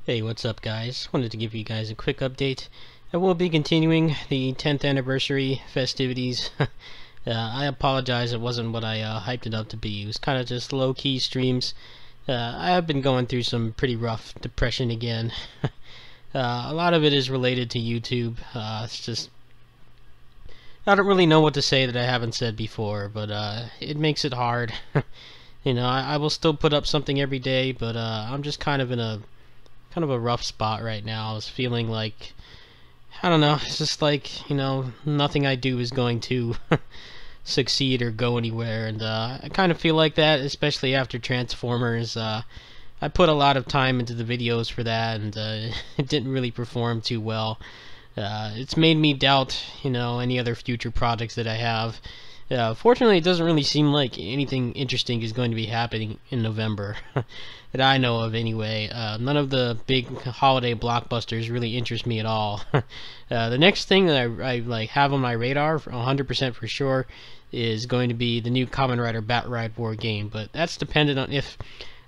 Hey, what's up guys? Wanted to give you guys a quick update. I will be continuing the 10th anniversary festivities. I apologize, it wasn't what I hyped it up to be. It was kind of just low-key streams. I have been going through some pretty rough depression again. A lot of it is related to YouTube. It's just, I don't really know what to say that I haven't said before, but it makes it hard. You know, I will still put up something every day, but I'm just kind of in a rough spot right now. I was feeling like, I don't know, it's just like, you know, nothing I do is going to succeed or go anywhere, and I kind of feel like that, especially after Transformers. I put a lot of time into the videos for that, and it didn't really perform too well. It's made me doubt, you know, any other future projects that I have. Fortunately, it doesn't really seem like anything interesting is going to be happening in November. That I know of anyway. None of the big holiday blockbusters really interest me at all. The next thing that I like have on my radar, 100% for sure, is going to be the new Kamen Rider Bat-Ride War game, but that's dependent on if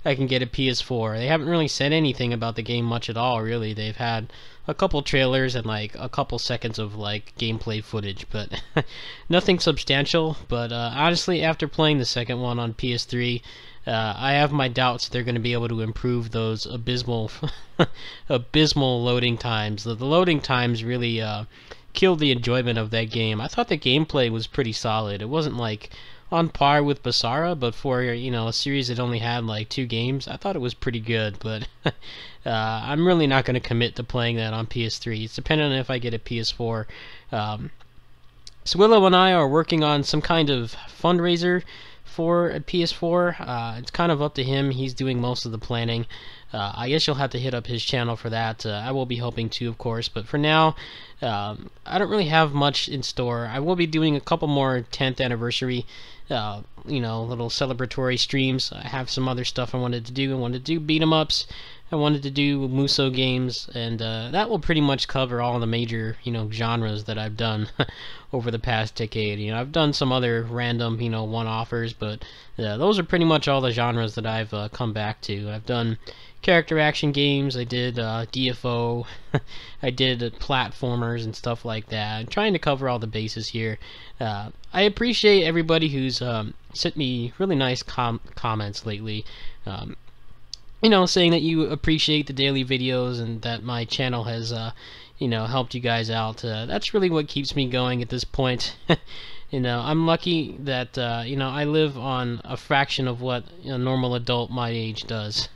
I can get a PS4. They haven't really said anything about the game much at all, really. They've had a couple trailers and like a couple seconds of like gameplay footage, but nothing substantial. But honestly, after playing the second one on PS3, I have my doubts they're going to be able to improve those abysmal loading times. The loading times really killed the enjoyment of that game. I thought the gameplay was pretty solid. It wasn't like on par with Basara, but for, you know, a series that only had like 2 games, I thought it was pretty good. But I'm really not going to commit to playing that on PS3. It's dependent on if I get a PS4. Swillow and I are working on some kind of fundraiser for a PS4. It's kind of up to him. He's doing most of the planning. I guess you'll have to hit up his channel for that. I will be helping too, of course, but for now, I don't really have much in store. I will be doing a couple more 10th anniversary, you know, little celebratory streams. I have some other stuff I wanted to do. I wanted to do beat 'em ups. I wanted to do Muso games, and that will pretty much cover all the major, you know, genres that I've done over the past decade. You know, I've done some other random, you know, one-offers, but those are pretty much all the genres that I've come back to. I've done character action games, I did DFO, I did platformers and stuff like that. I'm trying to cover all the bases here. I appreciate everybody who's sent me really nice comments lately. You know, saying that you appreciate the daily videos and that my channel has, you know, helped you guys out. That's really what keeps me going at this point. You know, I'm lucky that, you know, I live on a fraction of what a normal adult my age does.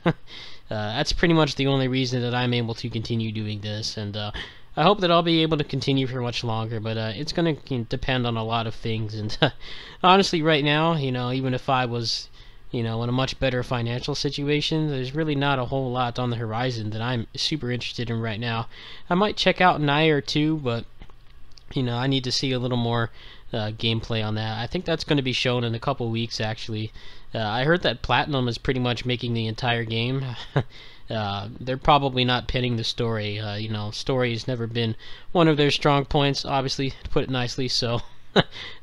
That's pretty much the only reason that I'm able to continue doing this, and I hope that I'll be able to continue for much longer, but it's going to depend on a lot of things, and honestly, right now, you know, even if I was, you know, in a much better financial situation, there's really not a whole lot on the horizon that I'm super interested in right now. I might check out Nier 2, but, you know, I need to see a little more gameplay on that. I think that's going to be shown in a couple weeks, actually. I heard that Platinum is pretty much making the entire game. They're probably not pinning the story. You know, story has never been one of their strong points, obviously, to put it nicely, so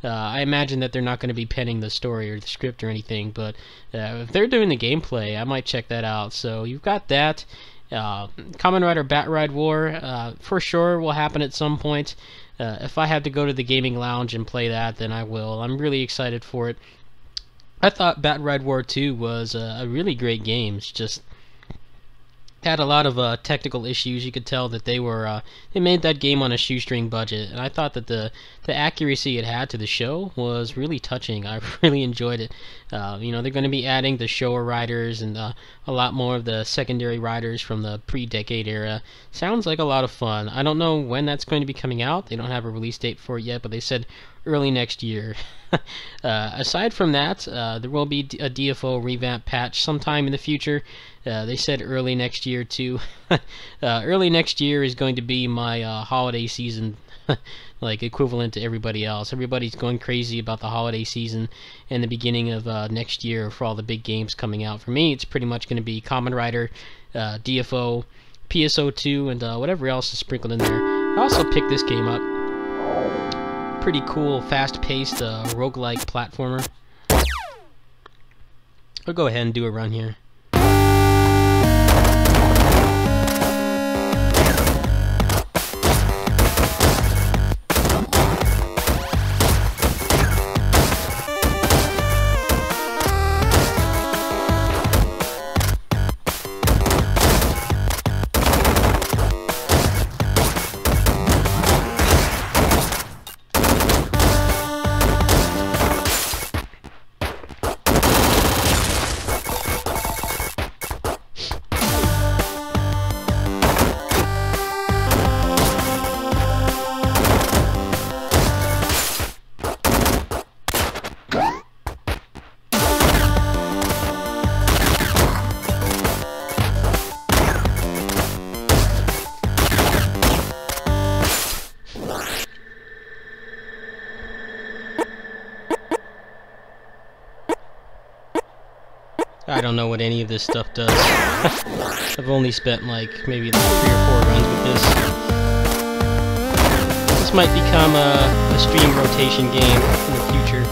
I imagine that they're not going to be penning the story or the script or anything, but if they're doing the gameplay, I might check that out. So you've got that. Kamen Rider Bat-Ride War for sure will happen at some point. If I have to go to the gaming lounge and play that, then I will. I'm really excited for it. I thought Bat-Ride War 2 was a really great game. It's just had a lot of technical issues. You could tell that they made that game on a shoestring budget, and I thought that the accuracy it had to the show was really touching. I really enjoyed it. You know, they're going to be adding the Showa riders and a lot more of the secondary riders from the pre-decade era. Sounds like a lot of fun. I don't know when that's going to be coming out. They don't have a release date for it yet, but they said early next year. Aside from that, there will be a DFO revamp patch sometime in the future. They said early next year too. Early next year is going to be my holiday season, like equivalent to everybody else. Everybody's going crazy about the holiday season and the beginning of next year for all the big games coming out. For me, it's pretty much going to be Kamen Rider, DFO, PSO2, and whatever else is sprinkled in there. I also picked this game up. Pretty cool, fast-paced roguelike platformer. I'll go ahead and do a run here. I don't know what any of this stuff does. I've only spent like maybe like 3 or 4 runs with this. This might become a stream rotation game in the future.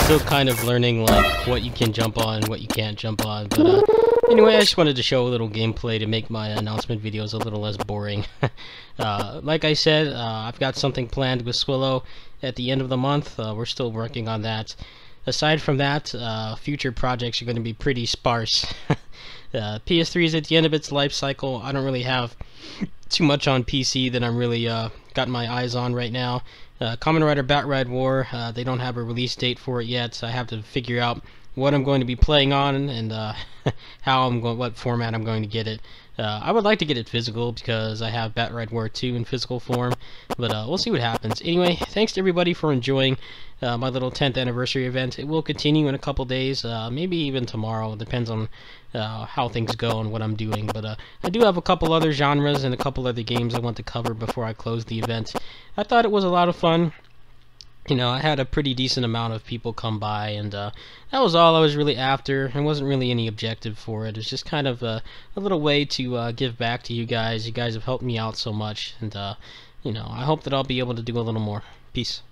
Still kind of learning like what you can jump on, what you can't jump on, but anyway, I just wanted to show a little gameplay to make my announcement videos a little less boring. Like I said, I've got something planned with Swillow at the end of the month. We're still working on that. Aside from that, future projects are going to be pretty sparse. PS3 is at the end of its life cycle. I don't really have too much on PC that I'm really got my eyes on right now. Kamen Rider Batride War, they don't have a release date for it yet, so I have to figure out what I'm going to be playing on and what format I'm going to get it. I would like to get it physical because I have Batride War 2 in physical form, but we'll see what happens. Anyway, thanks to everybody for enjoying my little 10th anniversary event. It will continue in a couple days, maybe even tomorrow. It depends on how things go and what I'm doing, but I do have a couple other genres and a couple other games I want to cover before I close the event. I thought it was a lot of fun. You know, I had a pretty decent amount of people come by, and that was all I was really after. There wasn't really any objective for it. It's just kind of a little way to give back to you guys. You guys have helped me out so much, and you know, I hope that I'll be able to do a little more. Peace.